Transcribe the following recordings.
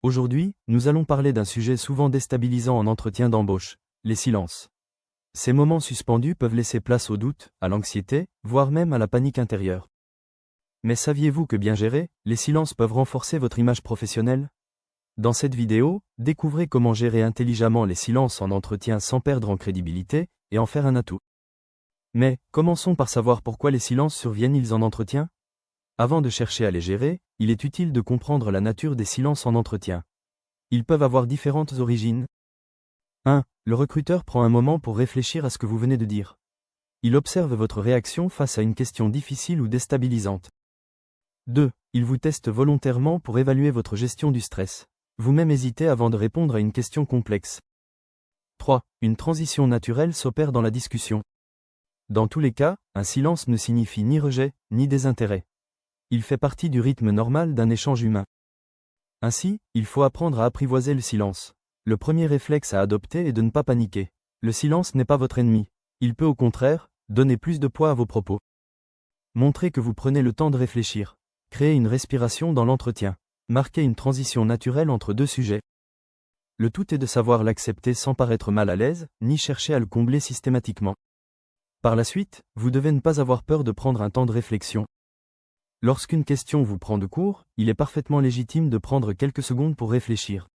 Aujourd'hui, nous allons parler d'un sujet souvent déstabilisant en entretien d'embauche, les silences. Ces moments suspendus peuvent laisser place au doute, à l'anxiété, voire même à la panique intérieure. Mais saviez-vous que bien gérés, les silences peuvent renforcer votre image professionnelle? Dans cette vidéo, découvrez comment gérer intelligemment les silences en entretien sans perdre en crédibilité, et en faire un atout. Mais, commençons par savoir pourquoi les silences surviennent-ils en entretien? Avant de chercher à les gérer, il est utile de comprendre la nature des silences en entretien. Ils peuvent avoir différentes origines. 1. Le recruteur prend un moment pour réfléchir à ce que vous venez de dire. Il observe votre réaction face à une question difficile ou déstabilisante. 2. Il vous teste volontairement pour évaluer votre gestion du stress. Vous-même hésitez avant de répondre à une question complexe. 3. Une transition naturelle s'opère dans la discussion. Dans tous les cas, un silence ne signifie ni rejet, ni désintérêt. Il fait partie du rythme normal d'un échange humain. Ainsi, il faut apprendre à apprivoiser le silence. Le premier réflexe à adopter est de ne pas paniquer. Le silence n'est pas votre ennemi. Il peut au contraire, donner plus de poids à vos propos. Montrez que vous prenez le temps de réfléchir. Créez une respiration dans l'entretien. Marquez une transition naturelle entre deux sujets. Le tout est de savoir l'accepter sans paraître mal à l'aise, ni chercher à le combler systématiquement. Par la suite, vous devez ne pas avoir peur de prendre un temps de réflexion. Lorsqu'une question vous prend de court, il est parfaitement légitime de prendre quelques secondes pour réfléchir.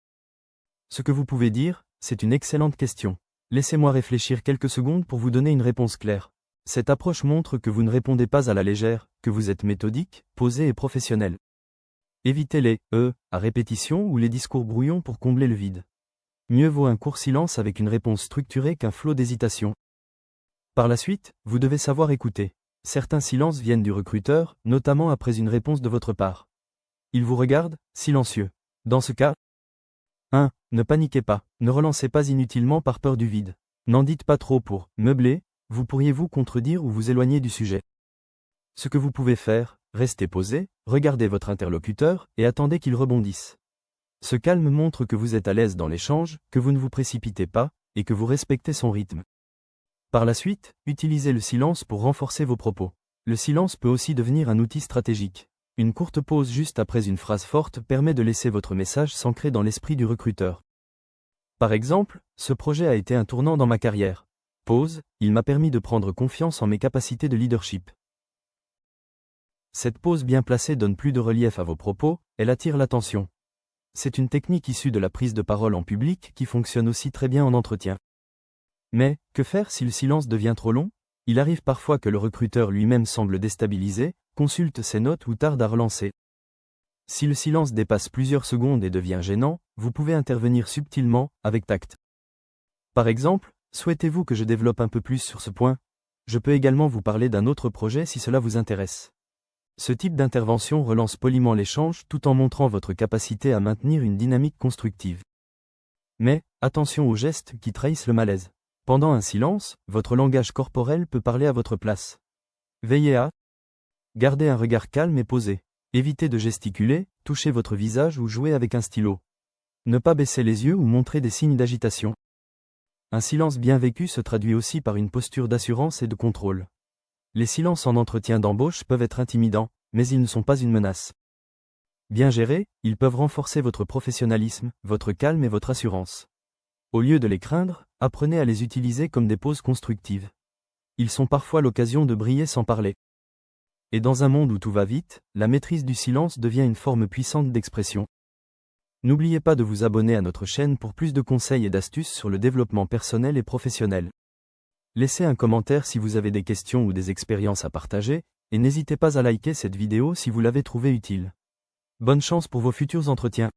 Ce que vous pouvez dire, c'est une excellente question. Laissez-moi réfléchir quelques secondes pour vous donner une réponse claire. Cette approche montre que vous ne répondez pas à la légère, que vous êtes méthodique, posé et professionnel. Évitez les « à répétition ou les discours brouillons pour combler le vide. Mieux vaut un court silence avec une réponse structurée qu'un flot d'hésitation. Par la suite, vous devez savoir écouter. Certains silences viennent du recruteur, notamment après une réponse de votre part. Il vous regarde, silencieux. Dans ce cas, 1. Ne paniquez pas, ne relancez pas inutilement par peur du vide. N'en dites pas trop pour meubler, vous pourriez vous contredire ou vous éloigner du sujet. Ce que vous pouvez faire, restez posé, regardez votre interlocuteur et attendez qu'il rebondisse. Ce calme montre que vous êtes à l'aise dans l'échange, que vous ne vous précipitez pas, et que vous respectez son rythme. Par la suite, utilisez le silence pour renforcer vos propos. Le silence peut aussi devenir un outil stratégique. Une courte pause juste après une phrase forte permet de laisser votre message s'ancrer dans l'esprit du recruteur. Par exemple, ce projet a été un tournant dans ma carrière. Pause, il m'a permis de prendre confiance en mes capacités de leadership. Cette pause bien placée donne plus de relief à vos propos, elle attire l'attention. C'est une technique issue de la prise de parole en public qui fonctionne aussi très bien en entretien. Mais, que faire si le silence devient trop long? Il arrive parfois que le recruteur lui-même semble déstabilisé, consulte ses notes ou tarde à relancer. Si le silence dépasse plusieurs secondes et devient gênant, vous pouvez intervenir subtilement, avec tact. Par exemple, souhaitez-vous que je développe un peu plus sur ce point? Je peux également vous parler d'un autre projet si cela vous intéresse. Ce type d'intervention relance poliment l'échange tout en montrant votre capacité à maintenir une dynamique constructive. Mais, attention aux gestes qui trahissent le malaise. Pendant un silence, votre langage corporel peut parler à votre place. Veillez à garder un regard calme et posé. Évitez de gesticuler, toucher votre visage ou jouer avec un stylo. Ne pas baisser les yeux ou montrer des signes d'agitation. Un silence bien vécu se traduit aussi par une posture d'assurance et de contrôle. Les silences en entretien d'embauche peuvent être intimidants, mais ils ne sont pas une menace. Bien gérés, ils peuvent renforcer votre professionnalisme, votre calme et votre assurance. Au lieu de les craindre, apprenez à les utiliser comme des pauses constructives. Ils sont parfois l'occasion de briller sans parler. Et dans un monde où tout va vite, la maîtrise du silence devient une forme puissante d'expression. N'oubliez pas de vous abonner à notre chaîne pour plus de conseils et d'astuces sur le développement personnel et professionnel. Laissez un commentaire si vous avez des questions ou des expériences à partager, et n'hésitez pas à liker cette vidéo si vous l'avez trouvée utile. Bonne chance pour vos futurs entretiens.